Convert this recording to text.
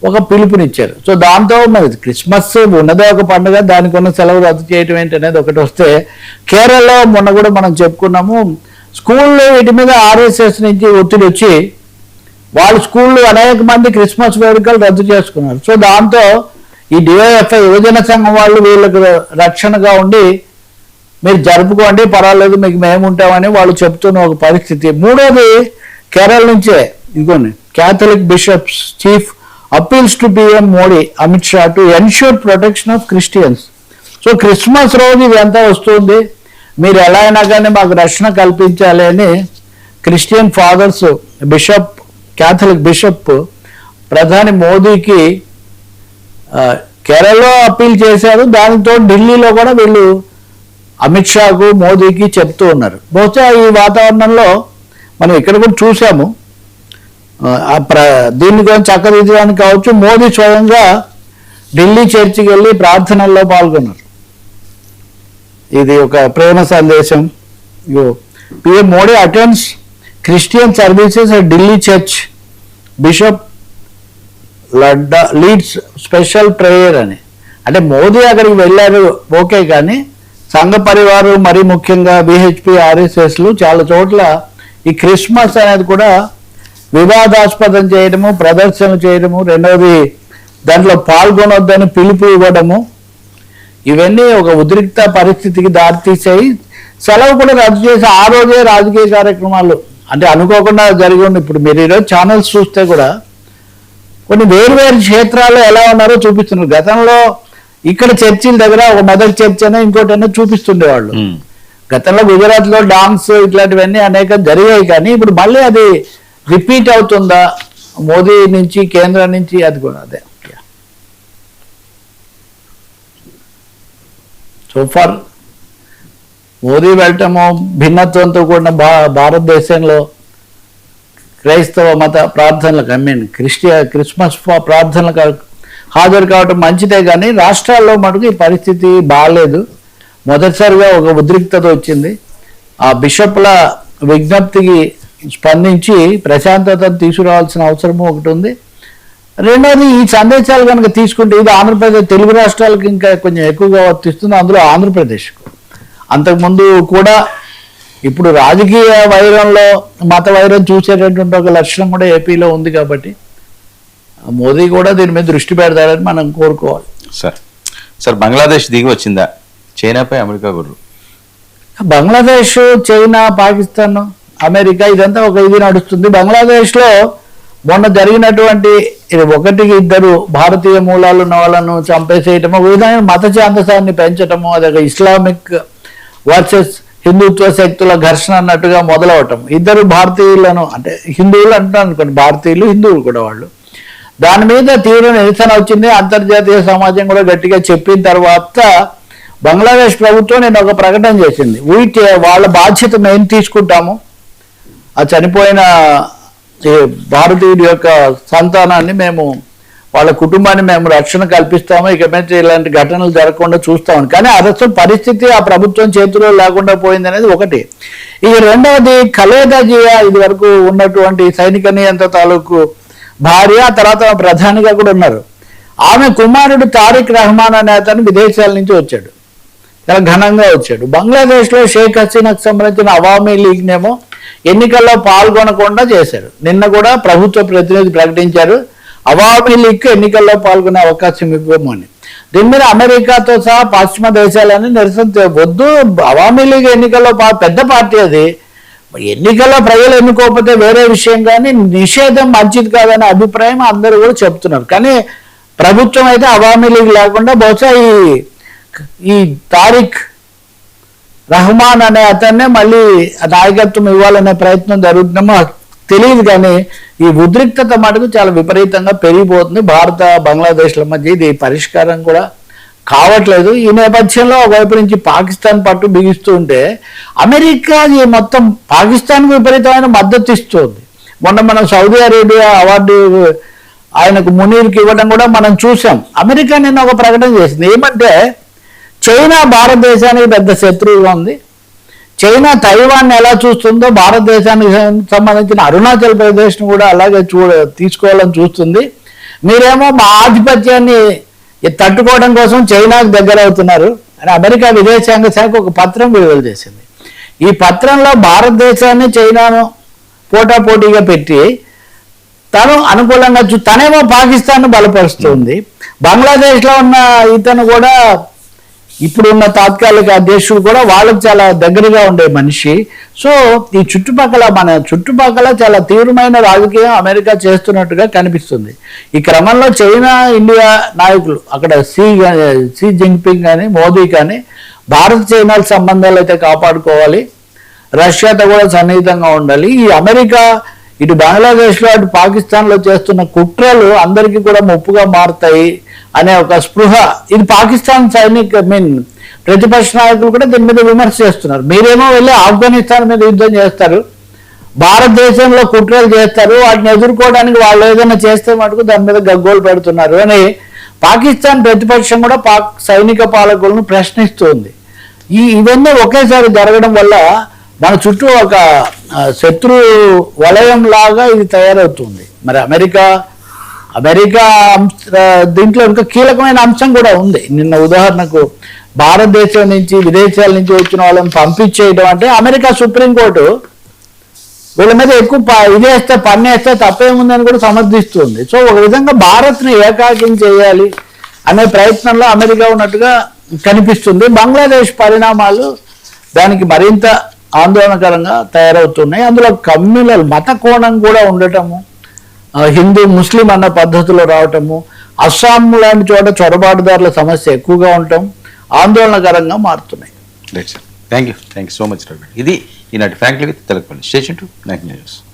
ఒక పిలుపునిచ్చారు. సో దాంతో మరి క్రిస్మస్ ఉన్నదే ఒక పండుగ, దానికి ఉన్న సెలవు రద్దు చేయటం ఏంటి అనేది ఒకటి వస్తే, కేరళలో మొన్న కూడా మనం చెప్పుకున్నాము, స్కూల్లో వీటి మీద RSS నుంచి ఒత్తిడి వచ్చి వాళ్ళ స్కూళ్ళు అనేక మంది క్రిస్మస్ వేడుకలు రద్దు చేసుకున్నారు. సో దాంతో ఈ DYFI యువజన సంఘం వాళ్ళు వీళ్ళకు రక్షణగా ఉండి మీరు జరుపుకోండి పర్వాలేదు మీకు మేము ఉంటామని వాళ్ళు చెప్తున్న ఒక పరిస్థితి. మూడోది కేరళ నుంచే ఇదిగోండి, Catholic bishops chief appeals to PM Modi Amit Shah to ensure protection of Christians. So Christmas రోజు ఇది ఎంత వస్తుంది, మీరు ఎలా అయినా కానీ మాకు రక్షణ కల్పించాలి అని Christian fathers bishop, Catholic bishop ప్రధాని మోదీకి కేరళలో అప్పీల్ చేశారు. దానితో ఢిల్లీలో కూడా వీళ్ళు అమిత్ షాకు మోదీకి చెప్తూ ఉన్నారు. బహుశా ఈ వాతావరణంలో మనం ఇక్కడ కూడా చూసాము, దీన్ని కొంచెం చక్కదిద్దడానికి కావచ్చు, మోదీ స్వయంగా ఢిల్లీ చర్చికి వెళ్ళి ప్రార్థనల్లో పాల్గొన్నారు. ఇది ఒక ప్రేమ సందేశం. PM Modi attends Christian services at Delhi church, bishop Ladda leads special prayer అని. అంటే మోదీ అక్కడికి వెళ్ళారు ఓకే, కానీ సంఘ పరివారం మరీ ముఖ్యంగా BHP RSSలు చాలా చోట్ల ఈ క్రిస్మస్ అనేది కూడా వివాదాస్పదం చేయడము, ప్రదర్శన చేయడము, రెండవది దాంట్లో పాల్గొనొద్దని పిలుపు ఇవ్వడము, ఇవన్నీ ఒక ఉద్రిక్త పరిస్థితికి దారితీసాయి. సెలవు కూడా రద్దు చేసి ఆ రోజే రాజకీయ కార్యక్రమాలు అంటే అనుకోకుండా జరిగి ఉంది. ఇప్పుడు మీరు ఈరోజు ఛానల్స్ చూస్తే కూడా కొన్ని వేరు క్షేత్రాల్లో ఎలా ఉన్నారో చూపిస్తున్నారు. గతంలో ఇక్కడ చర్చిల దగ్గర ఒక మెదక్ చర్చ్ అయినా ఇంకోటైనా చూపిస్తుండేవాళ్ళు. గతంలో గుజరాత్లో డాన్స్ ఇట్లాంటివన్నీ అనేక జరిగాయి, కానీ ఇప్పుడు మళ్ళీ అది రిపీట్ అవుతుందా మోదీ నుంచి, కేంద్రం నుంచి, అది కూడా అదే. సోఫార్ మోదీ వెళ్ళటము భిన్నత్వంతో కూడిన భారతదేశంలో క్రైస్తవ మత ప్రార్థనలకు క్రిస్మస్ ప్రార్థనలకు హాజరు కావటం మంచిదే, కానీ రాష్ట్రాల్లో మటుకు ఈ పరిస్థితి బాగాలేదు. మొదటిసారిగా ఒక ఉద్రిక్తత వచ్చింది. ఆ బిషప్ల విజ్ఞప్తికి స్పందించి ప్రశాంతతను తీసుకురావాల్సిన అవసరము ఒకటి ఉంది. రెండోది ఈ సందేశాలు కనుక తీసుకుంటే ఇది ఆంధ్రప్రదేశ్, తెలుగు రాష్ట్రాలకు ఇంకా కొంచెం ఎక్కువగా వర్తిస్తుంది, అందులో ఆంధ్రప్రదేశ్కు. అంతకుముందు కూడా ఇప్పుడు రాజకీయ వైరంలో మత వైరం చూసేటటువంటి ఒక లక్షణం కూడా ఏపీలో ఉంది, కాబట్టి మోదీ కూడా దీని మీద దృష్టి పెడతారని మనం కోరుకోవాలి. సార్ బంగ్లాదేశ్ దిగి వచ్చిందా చైనాపై అమెరికా గుర్రు? బంగ్లాదేశ్, చైనా, పాకిస్తాన్, అమెరికా ఇదంతా ఒక ఇది నడుస్తుంది. బంగ్లాదేశ్లో మొన్న జరిగినటువంటి 1-2 భారతీయ మూలాలు ఉన్న వాళ్ళను చంపేసేయటము, విధంగా మత ఛాందసాన్ని పెంచటము, అదొక ఇస్లామిక్ వర్సెస్ హిందుత్వ శక్తుల ఘర్షణ అన్నట్టుగా మొదలవటం. 2 భారతీయులను అంటే హిందువులు అంటున్నాను అనుకోండి, భారతీయులు హిందువులు కూడా వాళ్ళు, దాని మీద తీవ్ర నిరసన వచ్చింది. అంతర్జాతీయ సమాజం కూడా గట్టిగా చెప్పిన తర్వాత బంగ్లాదేశ్ ప్రభుత్వం నేను ఒక ప్రకటన చేసింది. వాళ్ళ బాధ్యత మేము తీసుకుంటాము, ఆ చనిపోయిన భారతీయుడి యొక్క సంతానాన్ని మేము, వాళ్ళ కుటుంబాన్ని మేము రక్షణ కల్పిస్తాము, ఇక మీద ఇలాంటి ఘటనలు జరగకుండా చూస్తామని. కానీ అసలు పరిస్థితి ఆ ప్రభుత్వం చేతిలో లేకుండా పోయింది అనేది ఒకటి. ఇక రెండవది ఖలేదా జియా, ఇది వరకు ఉన్నటువంటి సైనిక నియంత్రణ తాలూకు భార్య, తర్వాత ప్రధానిగా కూడా ఉన్నారు. ఆమె కుమారుడు తారిక్ రహమాన్ అనే అతను విదేశాల నుంచి వచ్చాడు, చాలా ఘనంగా వచ్చాడు. బంగ్లాదేశ్లో షేక్ హసీనాకు సంబంధించిన అవామీ లీగ్నేమో ఎన్నికల్లో పాల్గొనకుండా చేశారు. నిన్న కూడా ప్రభుత్వ ప్రతినిధి ప్రకటించారు అవామీ లీగ్కు ఎన్నికల్లో పాల్గొనే అవకాశం ఇవ్వమని. దీని మీద అమెరికాతో సహా పశ్చిమ దేశాలని నిరసన వద్దు, అవామీ లీగ్ ఎన్నికల్లో పెద్ద పార్టీ, అది ఎన్నికల్లో ప్రజలు ఎన్నుకోకపోతే వేరే విషయం, కానీ నిషేధం మంచిది కాదనే అభిప్రాయం అందరూ కూడా చెప్తున్నారు. కానీ ప్రభుత్వం అయితే అవామీ లీగ్ లేకుండా బహుశా ఈ తారిక్ రహమాన్ అనే అతన్నే మళ్ళీ నాయకత్వం ఇవ్వాలనే ప్రయత్నం జరుగుతుందేమో తెలియదు, కానీ ఈ ఉద్రిక్తత మటుకు చాలా విపరీతంగా పెరిగిపోతుంది భారత బంగ్లాదేశ్ల మధ్య. ఇది పరిష్కారం కూడా కావట్లేదు. ఈ నేపథ్యంలో ఒకవైపు నుంచి పాకిస్తాన్ పట్టు బిగిస్తూ ఉంటే అమెరికా ఈ మొత్తం పాకిస్తాన్కు విపరీతమైన మద్దతు ఇస్తుంది. మొన్న మనం సౌదీ అరేబియా అవార్డు ఆయనకు మునీర్కి ఇవ్వడం కూడా మనం చూసాం. అమెరికా నిన్న ఒక ప్రకటన చేసింది, ఏమంటే చైనా భారతదేశానికి పెద్ద శత్రువుగా ఉంది, చైనా తైవాన్ని ఎలా చూస్తుందో భారతదేశానికి సంబంధించిన అరుణాచల్ ప్రదేశ్ను కూడా అలాగే తీసుకోవాలని చూస్తుంది, మీరేమో మా ఆధిపత్యాన్ని తట్టుకోవడం కోసం చైనాకు దగ్గర అవుతున్నారు అని అమెరికా విదేశాంగ శాఖ ఒక పత్రం విడుదల చేసింది. ఈ పత్రంలో భారతదేశాన్ని చైనాను పోటాపోటీగా పెట్టి తను అనుకూలంగా తనేమో పాకిస్తాన్ బలపరుస్తుంది. బంగ్లాదేశ్లో ఉన్న ఇతను కూడా ఇప్పుడున్న తాత్కాలిక అధ్యక్షుడు కూడా వాళ్ళకు చాలా దగ్గరగా ఉండే మనిషి. సో ఈ చుట్టుపక్కల చాలా తీవ్రమైన రాజకీయం అమెరికా చేస్తున్నట్టుగా కనిపిస్తుంది. ఈ క్రమంలో చైనా ఇండియా నాయకులు అక్కడ షీ జిన్పింగ్ కానీ మోదీ కానీ భారత్ చైనాల సంబంధాలు అయితే కాపాడుకోవాలి, రష్యాతో కూడా సన్నిహితంగా ఉండాలి. ఈ అమెరికా ఇటు బంగ్లాదేశ్లో అటు పాకిస్తాన్లో చేస్తున్న కుట్రలు అందరికీ కూడా ముప్పుగా మారుతాయి అనే ఒక స్పృహ ఇది పాకిస్తాన్ ప్రతిపక్ష నాయకులు కూడా దీని మీద విమర్శ చేస్తున్నారు. మీరేమో వెళ్ళి ఆఫ్ఘనిస్తాన్ మీద యుద్ధం చేస్తారు, భారతదేశంలో కుట్రలు చేస్తారు, వాటిని ఎదుర్కోవడానికి వాళ్ళు ఏదైనా చేస్తే మటుకు దాని మీద గగ్గోలు పెడుతున్నారు అని పాకిస్తాన్ ప్రతిపక్షం కూడా పాక్ సైనిక పాలకులను ప్రశ్నిస్తుంది. ఇవన్నీ ఒకేసారి జరగడం వల్ల మన చుట్టూ ఒక శత్రు వలయం లాగా ఇది తయారవుతుంది. మరి అమెరికా దీంట్లో ఇంకా కీలకమైన అంశం కూడా ఉంది. నిన్న ఉదాహరణకు భారతదేశం నుంచి విదేశాల నుంచి వచ్చిన వాళ్ళని పంపించేయడం అంటే అమెరికా సుప్రీంకోర్టు వీళ్ళ మీద ఎక్కువ పన్నేస్తే తప్పేముందని కూడా సమర్థిస్తుంది. సో ఒక విధంగా భారత్ని ఏకాకిం చేయాలి అనే ప్రయత్నంలో అమెరికా ఉన్నట్టుగా కనిపిస్తుంది. బంగ్లాదేశ్ పరిణామాలు దానికి మరింత ఆందోళనకరంగా తయారవుతున్నాయి. అందులో కమ్యూనల్ మత కోణం కూడా ఉండటము, హిందూ ముస్లిం అన్న పద్ధతిలో రావటము, అస్సాం లాంటి చోట చొరబాటుదారుల సమస్య ఎక్కువగా ఉండటం ఆందోళనకరంగా మారుతున్నాయి. Thank you so much. ఇది ఈనాటి frankly with Telakapalli. Station to 19 news.